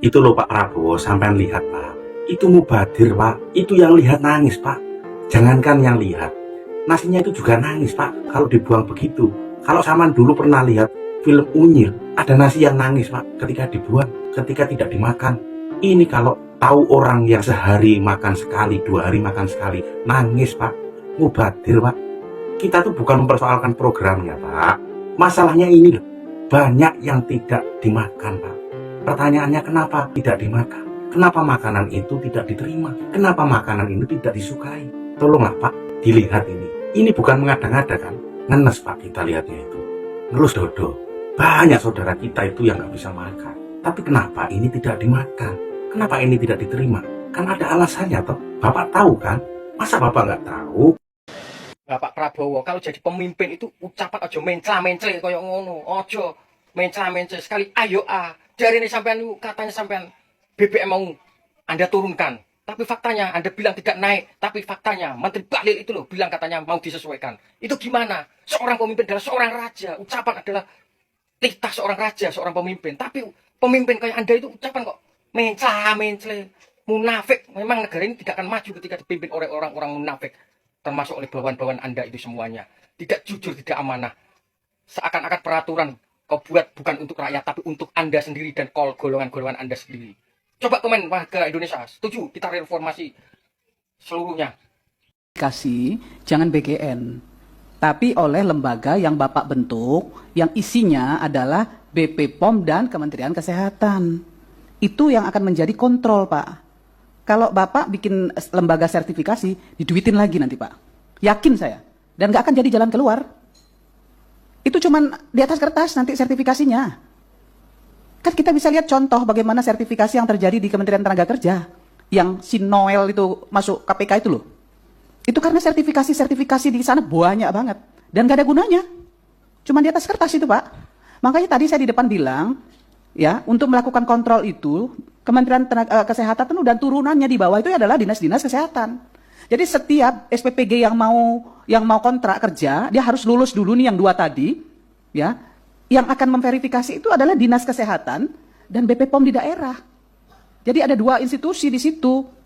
Itu loh Pak Prabowo, sampean lihat Pak. Itu mubadir Pak, itu yang lihat nangis Pak. Jangankan yang lihat, nasinya itu juga nangis Pak kalau dibuang begitu. Kalau sampean dulu pernah lihat film Unyil, ada nasi yang nangis Pak ketika dibuang, ketika tidak dimakan. Ini kalau tahu orang yang sehari makan sekali, 2 hari makan sekali, nangis Pak. Mubadir Pak. Kita tuh bukan mempersoalkan programnya Pak. Masalahnya ini loh, banyak yang tidak dimakan Pak. Pertanyaannya kenapa tidak dimakan? Kenapa makanan itu tidak diterima? Kenapa makanan ini tidak disukai? Tolonglah Pak, dilihat ini. Ini bukan mengada-ngada kan? Ngenes Pak kita lihatnya itu. Ngelus dodo. Banyak saudara kita itu yang nggak bisa makan. Tapi kenapa ini tidak dimakan? Kenapa ini tidak diterima? Kan ada alasannya toh. Bapak tahu kan? Masa Bapak nggak tahu? Bapak Prabowo kalau jadi pemimpin itu ucapan aja mencla-mencle koyo ngono. Aja mencla-mencle sekali. Ayo dari ini sampean katanya sampean BBM mau Anda turunkan. Tapi faktanya Anda bilang tidak naik. Tapi faktanya Menteri Bahlil itu loh bilang katanya mau disesuaikan. Itu gimana? Seorang pemimpin adalah seorang raja. Ucapan adalah titah seorang raja, seorang pemimpin. Tapi pemimpin kayak Anda itu ucapan kok mencla-mencle, munafik. Memang negara ini tidak akan maju ketika dipimpin oleh orang-orang munafik. Termasuk oleh bawahan-bawahan Anda itu semuanya. Tidak jujur, tidak amanah. Seakan-akan peraturan kau buat bukan untuk rakyat, tapi untuk Anda sendiri dan golongan-golongan Anda sendiri. Coba komen warga Indonesia, setuju kita reformasi seluruhnya. Kasih, jangan BGN, tapi oleh lembaga yang Bapak bentuk, yang isinya adalah BP POM dan Kementerian Kesehatan. Itu yang akan menjadi kontrol, Pak. Kalau Bapak bikin lembaga sertifikasi, diduitin lagi nanti Pak. Yakin saya. Dan nggak akan jadi jalan keluar. Itu cuman di atas kertas nanti sertifikasinya. Kan kita bisa lihat contoh bagaimana sertifikasi yang terjadi di Kementerian Tenaga Kerja. Yang si Noel itu masuk KPK itu loh. Itu karena sertifikasi di sana banyak banget. Dan nggak ada gunanya. Cuman di atas kertas itu Pak. Makanya tadi saya di depan bilang, ya, untuk melakukan kontrol itu, Kementerian Kesehatan dan turunannya di bawah itu adalah dinas-dinas kesehatan. Jadi setiap SPPG yang mau kontrak kerja, dia harus lulus dulu nih yang 2 tadi, ya. Yang akan memverifikasi itu adalah dinas kesehatan dan BP POM di daerah. Jadi ada 2 institusi di situ.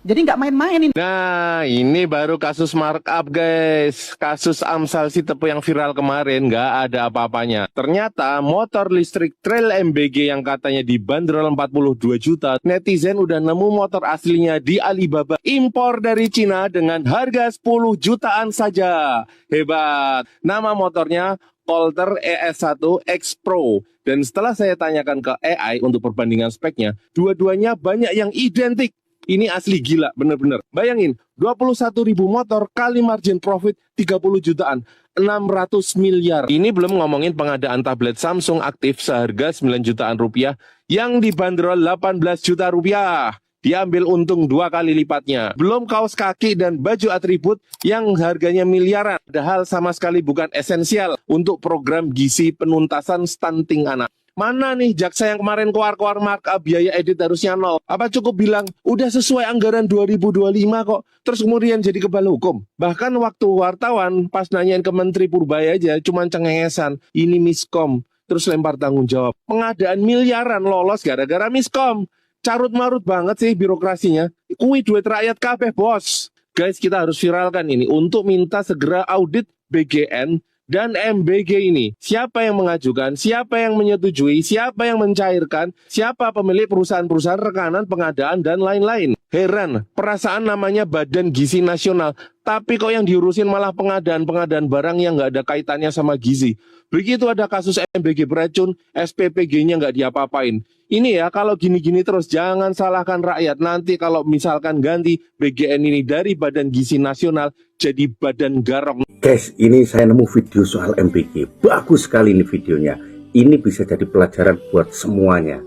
Jadi nggak main-main ini. Nah, ini baru kasus markup guys. Kasus Amsal Sitepu yang viral kemarin nggak ada apa-apanya. Ternyata motor listrik trail MBG yang katanya dibanderol 42 juta, netizen udah nemu motor aslinya di Alibaba. Impor dari Cina dengan harga 10 jutaan saja. Hebat. Nama motornya Polter ES1 X Pro. Dan setelah saya tanyakan ke AI untuk perbandingan speknya, dua-duanya banyak yang identik. Ini asli gila, bener-bener. Bayangin, 21.000 motor kali margin profit 30 jutaan, 600 miliar. Ini belum ngomongin pengadaan tablet Samsung aktif seharga 9 jutaan rupiah yang dibanderol 18 juta rupiah. Diambil untung 2 kali lipatnya. Belum kaos kaki dan baju atribut yang harganya miliaran. Padahal sama sekali bukan esensial untuk program gizi penuntasan stunting anak. Mana nih jaksa yang kemarin keluar-keluar markup biaya edit harusnya 0? Apa cukup bilang udah sesuai anggaran 2025 kok, terus kemudian jadi kebal hukum? Bahkan waktu wartawan pas nanyain ke Menteri Purbaya aja cuman cengengesan, ini miskom, terus lempar tanggung jawab. Pengadaan miliaran lolos gara-gara miskom. Carut marut banget sih birokrasinya. Kui duit rakyat kabeh bos. Guys, kita harus viralkan ini untuk minta segera audit BGN dan MBG ini. Siapa yang mengajukan, siapa yang menyetujui, siapa yang mencairkan, siapa pemilik perusahaan-perusahaan rekanan, pengadaan, dan lain-lain. Heran, perasaan namanya Badan Gizi Nasional, tapi kok yang diurusin malah pengadaan-pengadaan barang yang nggak ada kaitannya sama gizi. Begitu ada kasus MBG beracun, SPPG-nya nggak diapa-apain. Ini ya, kalau gini-gini terus jangan salahkan rakyat. Nanti kalau misalkan ganti BGN ini dari Badan Gizi Nasional jadi Badan Garong. Guys, ini saya nemu video soal MBG. Bagus sekali ini videonya. Ini bisa jadi pelajaran buat semuanya.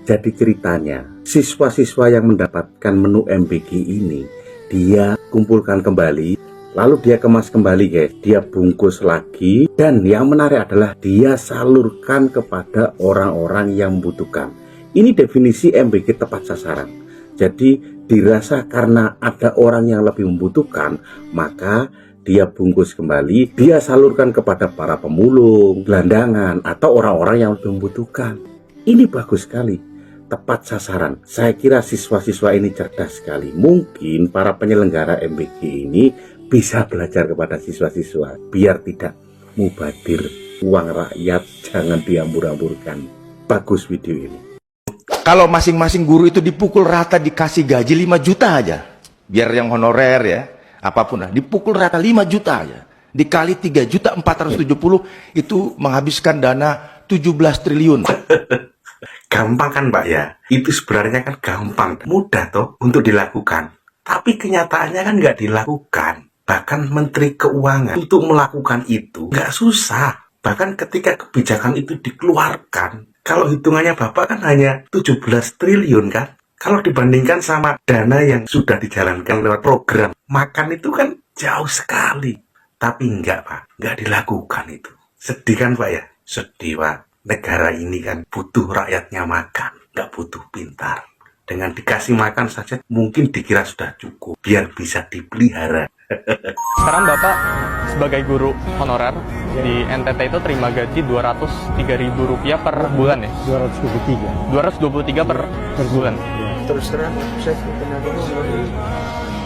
Jadi ceritanya, siswa-siswa yang mendapatkan menu MBG ini, dia kumpulkan kembali, lalu dia kemas kembali guys. Dia bungkus lagi, dan yang menarik adalah dia salurkan kepada orang-orang yang membutuhkan. Ini definisi MBG tepat sasaran. Jadi dirasa karena ada orang yang lebih membutuhkan, maka dia bungkus kembali, dia salurkan kepada para pemulung, gelandangan, atau orang-orang yang lebih membutuhkan. Ini bagus sekali. tepat sasaran. Saya kira siswa-siswa ini cerdas sekali. Mungkin para penyelenggara MBG ini bisa belajar kepada siswa-siswa biar tidak mubadir uang rakyat, jangan diambur-amburkan. Bagus video ini. Kalau masing-masing guru itu dipukul rata dikasih gaji 5 juta aja. Biar yang honorer ya, apapun lah, dipukul rata 5 juta aja. Dikali 3.470.000 itu menghabiskan dana 17 triliun. Gampang kan Mbak ya? Itu sebenarnya kan gampang, mudah toh untuk dilakukan. Tapi kenyataannya kan nggak dilakukan. Bahkan Menteri Keuangan untuk melakukan itu nggak susah. Bahkan ketika kebijakan itu dikeluarkan, kalau hitungannya Bapak kan hanya 17 triliun kan? Kalau dibandingkan sama dana yang sudah dijalankan lewat program makan itu kan jauh sekali. Tapi enggak Pak, enggak dilakukan itu. Sedih kan Pak ya? Sedih Pak. Negara ini kan butuh rakyatnya makan, enggak butuh pintar. Dengan dikasih makan saja mungkin dikira sudah cukup, biar bisa dipelihara. Sekarang Bapak sebagai guru honorer di NTT itu terima gaji Rp203.000 per bulan ya? 223 per bulan. Terus terang saya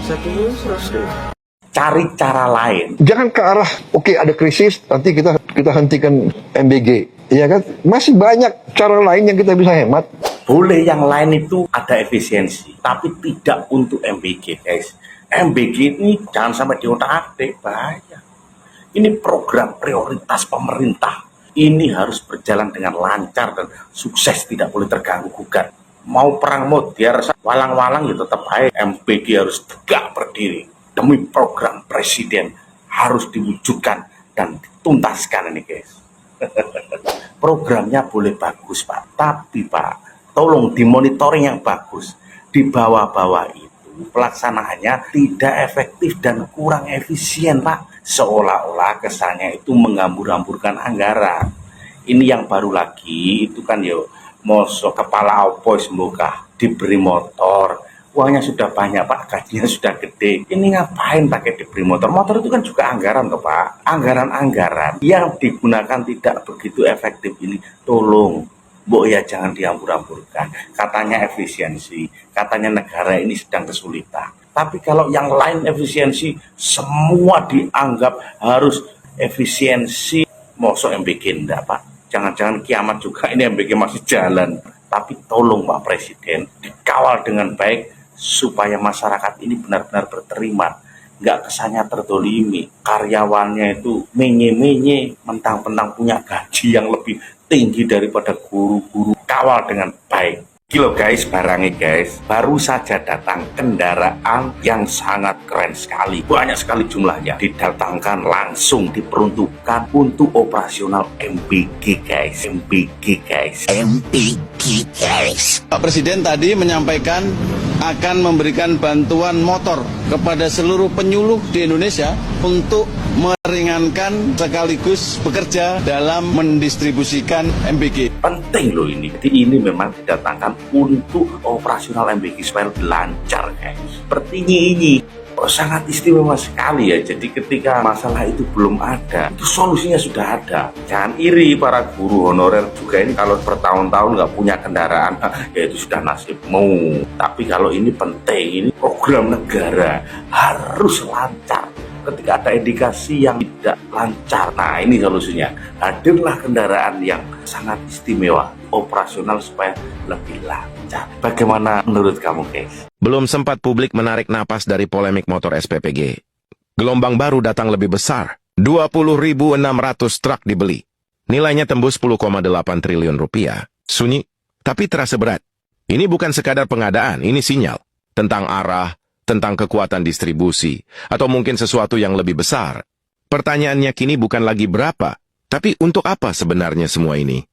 satu 100. Cari cara lain. Jangan ke arah oke ada krisis nanti kita hentikan MBG, ya kan? Masih banyak cara lain yang kita bisa hemat. Boleh yang lain itu ada efisiensi, tapi tidak untuk MBG guys. MBG ini jangan sampai diotak-atik, bahaya. Ini program prioritas pemerintah. Ini harus berjalan dengan lancar dan sukses, tidak boleh terganggu gugat. Mau perang mau biar walang-walang gitu tetap baik. MBG harus tegak berdiri demi program presiden, harus diwujudkan dan dituntaskan ini guys. Programnya boleh bagus Pak, tapi Pak tolong dimonitoring yang bagus. Di bawah-bawah itu pelaksanaannya tidak efektif dan kurang efisien Pak. Seolah-olah kesannya itu menghambur-hamburkan anggaran. Ini yang baru lagi itu kan mosok kepala opoi semoga diberi motor. Uangnya sudah banyak Pak, gajinya sudah gede. Ini ngapain pakai diberi motor? Motor itu kan juga anggaran toh Pak. Anggaran-anggaran yang digunakan tidak begitu efektif ini tolong Mbok ya jangan diambur-amburkan. Katanya efisiensi, katanya negara ini sedang kesulitan. Tapi kalau yang lain efisiensi, semua dianggap harus efisiensi. Mosok MBG enggak Pak. Jangan-jangan kiamat juga ini MBG masih jalan. Tapi tolong Pak Presiden dikawal dengan baik supaya masyarakat ini benar-benar berterima, nggak kesannya terdolimi, karyawannya itu menye-menye, mentang-mentang punya gaji yang lebih tinggi daripada guru-guru. Kawal dengan baik. Kilo guys, barangnya guys, baru saja datang kendaraan yang sangat keren sekali, banyak sekali jumlahnya, didatangkan langsung diperuntukkan untuk operasional MBG guys, MBG guys. Pak Presiden tadi menyampaikan akan memberikan bantuan motor kepada seluruh penyuluh di Indonesia untuk meringankan sekaligus bekerja dalam mendistribusikan MBG. Penting loh ini. Jadi ini memang didatangkan untuk operasional MBG supaya lebih lancar guys. Seperti ini. Sangat istimewa sekali ya. Jadi ketika masalah itu belum ada, itu solusinya sudah ada. Jangan iri para guru honorer juga ini kalau bertahun-tahun nggak punya kendaraan, ya itu sudah nasibmu. Tapi kalau ini penting, ini program negara harus lancar. Ketika ada indikasi yang tidak lancar, nah ini solusinya. Hadirlah kendaraan yang sangat istimewa, operasional supaya lebih lancar. Bagaimana menurut kamu guys? Belum sempat publik menarik napas dari polemik motor SPPG. Gelombang baru datang lebih besar. 20.600 truk dibeli. Nilainya tembus 10,8 triliun rupiah. Sunyi, tapi terasa berat. Ini bukan sekadar pengadaan, ini sinyal. Tentang arah, tentang kekuatan distribusi, atau mungkin sesuatu yang lebih besar. Pertanyaannya kini bukan lagi berapa, tapi untuk apa sebenarnya semua ini?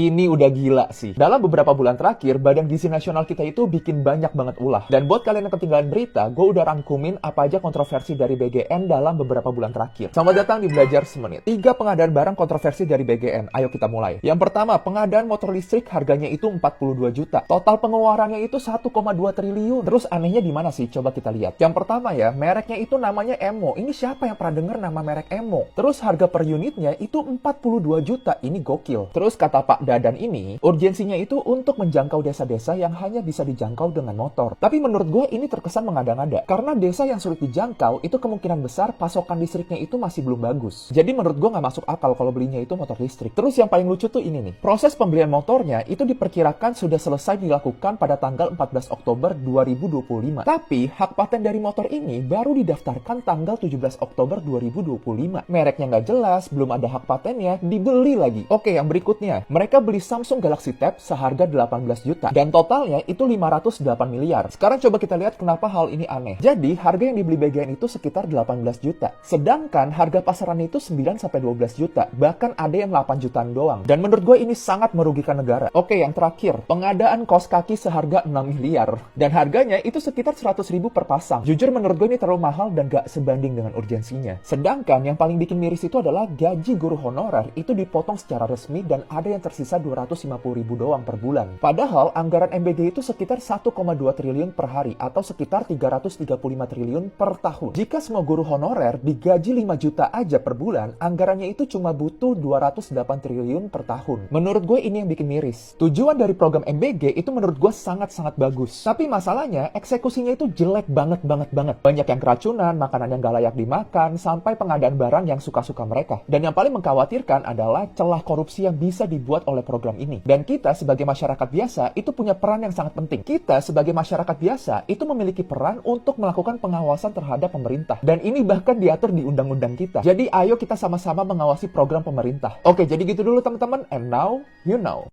Ini udah gila sih. Dalam beberapa bulan terakhir, Badan Gizi Nasional kita itu bikin banyak banget ulah. Dan buat kalian yang ketinggalan berita, gue udah rangkumin apa aja kontroversi dari BGN dalam beberapa bulan terakhir. Selamat datang di Belajar Semenit. 3 pengadaan barang kontroversi dari BGN. Ayo kita mulai. Yang pertama, pengadaan motor listrik harganya itu 42 juta. Total pengeluarannya itu 1,2 triliun. Terus anehnya di mana sih? Coba kita lihat. Yang pertama ya, mereknya itu namanya Emo. Ini siapa yang pernah denger nama merek Emo? Terus harga per unitnya itu 42 juta. Ini gokil. Terus kata Pak Dadan ini, urgensinya itu untuk menjangkau desa-desa yang hanya bisa dijangkau dengan motor. Tapi menurut gue ini terkesan mengada-ngada. Karena desa yang sulit dijangkau, itu kemungkinan besar pasokan listriknya itu masih belum bagus. Jadi menurut gue nggak masuk akal kalau belinya itu motor listrik. Terus yang paling lucu tuh ini nih. Proses pembelian motornya itu diperkirakan sudah selesai dilakukan pada tanggal 14 Oktober 2025. Tapi hak paten dari motor ini baru didaftarkan tanggal 17 Oktober 2025. Mereknya nggak jelas, belum ada hak patennya, dibeli lagi. Oke, yang berikutnya. Mereka beli Samsung Galaxy Tab seharga 18 juta. Dan totalnya itu 508 miliar. Sekarang coba kita lihat kenapa hal ini aneh. Jadi, harga yang dibeli BGN itu sekitar 18 juta. Sedangkan harga pasarannya itu 9-12 juta. Bahkan ada yang 8 jutaan doang. Dan menurut gue ini sangat merugikan negara. Oke, yang terakhir. Pengadaan kaos kaki seharga 6 miliar. Dan harganya itu sekitar 100 ribu per pasang. Jujur menurut gue ini terlalu mahal dan gak sebanding dengan urgensinya. Sedangkan yang paling bikin miris itu adalah gaji guru honorer itu dipotong secara resmi dan ada yang tersisa 250 ribu doang per bulan. Padahal anggaran MBG itu sekitar 1,2 triliun per hari atau sekitar 335 triliun per tahun. Jika semua guru honorer digaji 5 juta aja per bulan, anggarannya itu cuma butuh 208 triliun per tahun. Menurut gue ini yang bikin miris. Tujuan dari program MBG itu menurut gue sangat-sangat bagus. Tapi masalahnya eksekusinya itu jelek banget. Banyak yang keracunan, makanan yang gak layak dimakan, sampai pengadaan barang yang suka-suka mereka. Dan yang paling mengkhawatirkan adalah celah korupsi yang bisa dibuat oleh program ini. Dan kita sebagai masyarakat biasa itu punya peran yang sangat penting. Kita sebagai masyarakat biasa itu memiliki peran untuk melakukan pengawasan terhadap pemerintah. Dan ini bahkan diatur di undang-undang kita. Jadi ayo kita sama-sama mengawasi program pemerintah. Oke, jadi gitu dulu teman-teman. And now, you know.